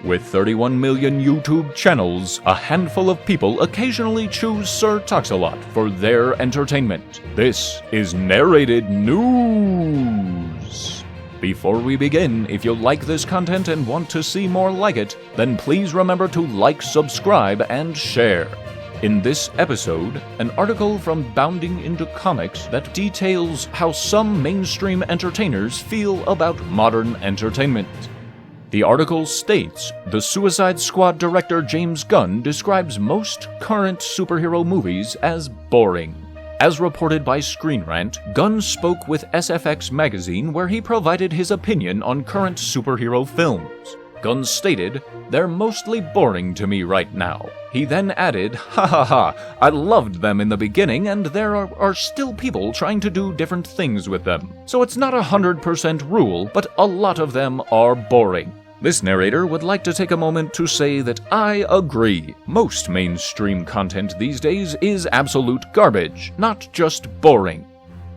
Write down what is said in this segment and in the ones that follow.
With 31 million YouTube channels, a handful of people occasionally choose Sir Talks-A-Lot for their entertainment. This is Narrated News. Before we begin, if you like this content and want to see more like it, then please remember to like, subscribe, and share. In this episode, an article from Bounding Into Comics that details how some mainstream entertainers feel about modern entertainment. The article states, the Suicide Squad director James Gunn describes most current superhero movies as boring. As reported by Screen Rant, Gunn spoke with SFX magazine where he provided his opinion on current superhero films. Gunn stated, "They're mostly boring to me right now." He then added, "Ha ha ha, I loved them in the beginning and there are still people trying to do different things with them. So it's not 100% rule, but a lot of them are boring." This narrator would like to take a moment to say that I agree. Most mainstream content these days is absolute garbage, not just boring.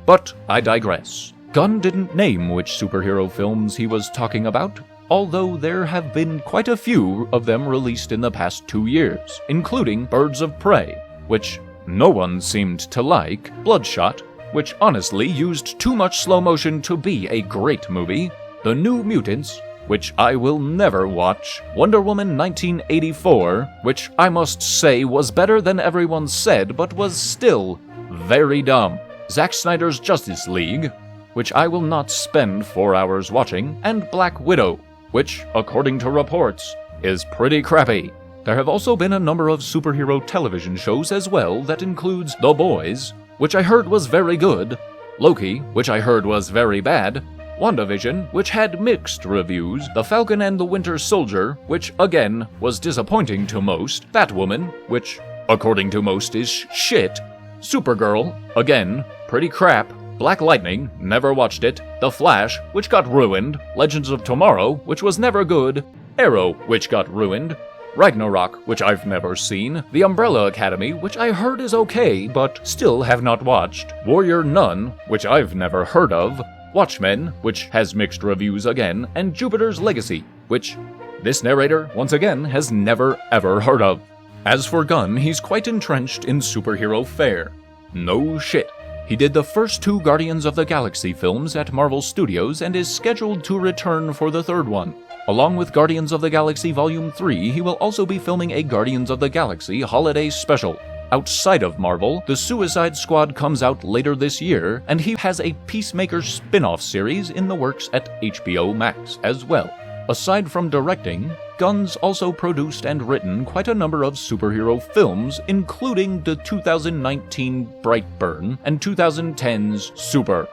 But I digress. Gunn didn't name which superhero films he was talking about, although there have been quite a few of them released in the past 2 years, including Birds of Prey, which no one seemed to like, Bloodshot, which honestly used too much slow motion to be a great movie, The New Mutants, which I will never watch, Wonder Woman 1984, which I must say was better than everyone said but was still very dumb, Zack Snyder's Justice League, which I will not spend 4 hours watching, and Black Widow, which, according to reports, is pretty crappy. There have also been a number of superhero television shows as well that includes The Boys, which I heard was very good, Loki, which I heard was very bad, WandaVision, which had mixed reviews, The Falcon and the Winter Soldier, which again was disappointing to most, Batwoman, which according to most is shit, Supergirl, again, pretty crap, Black Lightning, never watched it, The Flash, which got ruined, Legends of Tomorrow, which was never good, Arrow, which got ruined, Ragnarok, which I've never seen, The Umbrella Academy, which I heard is okay, but still have not watched, Warrior Nun, which I've never heard of, Watchmen, which has mixed reviews again, and Jupiter's Legacy, which this narrator, once again, has never ever heard of. As for Gunn, he's quite entrenched in superhero fare. No shit. He did the first 2 Guardians of the Galaxy films at Marvel Studios and is scheduled to return for the 3rd one. Along with Guardians of the Galaxy Volume 3, he will also be filming a Guardians of the Galaxy holiday special. Outside of Marvel, the Suicide Squad comes out later this year, and he has a Peacemaker spin-off series in the works at HBO Max as well. Aside from directing, Gunn's also produced and written quite a number of superhero films, including the 2019 Brightburn and 2010's Super,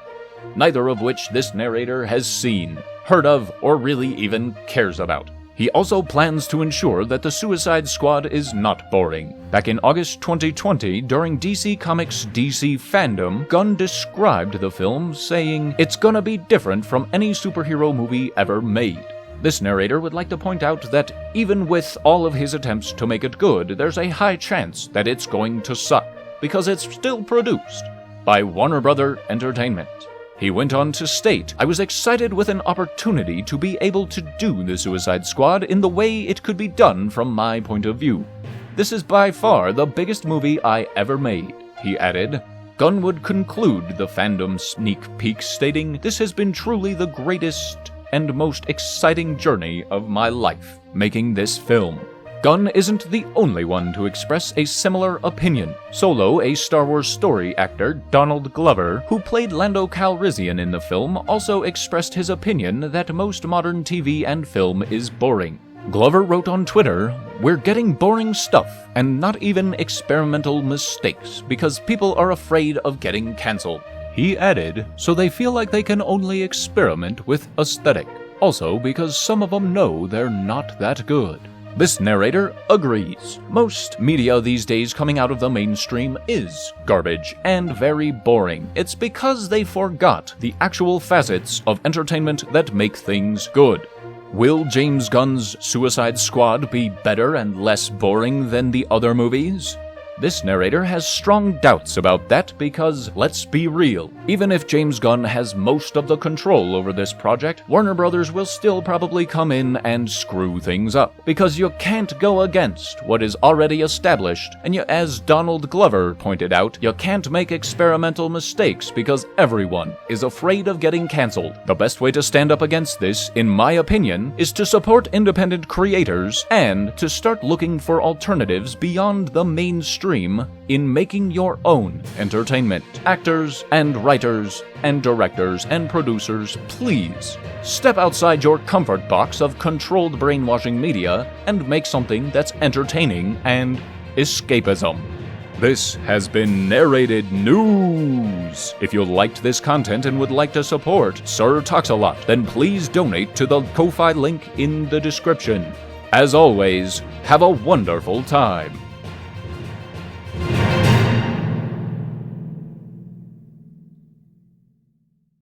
neither of which this narrator has seen, heard of, or really even cares about. He also plans to ensure that the Suicide Squad is not boring. Back in August 2020, during DC Comics' DC Fandom, Gunn described the film, saying, "It's gonna be different from any superhero movie ever made." This narrator would like to point out that even with all of his attempts to make it good, there's a high chance that it's going to suck, because it's still produced by Warner Brother Entertainment. He went on to state, "I was excited with an opportunity to be able to do the Suicide Squad in the way it could be done from my point of view. This is by far the biggest movie I ever made," he added. Gunn would conclude the fandom sneak peek stating, "This has been truly the greatest and most exciting journey of my life, making this film." Gunn isn't the only one to express a similar opinion. Solo, a Star Wars story actor, Donald Glover, who played Lando Calrissian in the film, also expressed his opinion that most modern TV and film is boring. Glover wrote on Twitter, "We're getting boring stuff, and not even experimental mistakes, because people are afraid of getting cancelled." He added, "So they feel like they can only experiment with aesthetic. Also because some of them know they're not that good." This narrator agrees. Most media these days coming out of the mainstream is garbage and very boring. It's because they forgot the actual facets of entertainment that make things good. Will James Gunn's Suicide Squad be better and less boring than the other movies? This narrator has strong doubts about that because, let's be real, even if James Gunn has most of the control over this project, Warner Brothers will still probably come in and screw things up. Because you can't go against what is already established, and as Donald Glover pointed out, you can't make experimental mistakes because everyone is afraid of getting cancelled. The best way to stand up against this, in my opinion, is to support independent creators and to start looking for alternatives beyond the mainstream in making your own entertainment. Actors and writers and directors and producers, please step outside your comfort box of controlled brainwashing media and make something that's entertaining and escapism. This has been Narrated News. If you liked this content and would like to support Sir Talks a Lot, then please donate to the Ko-Fi link in the description. As always, have a wonderful time.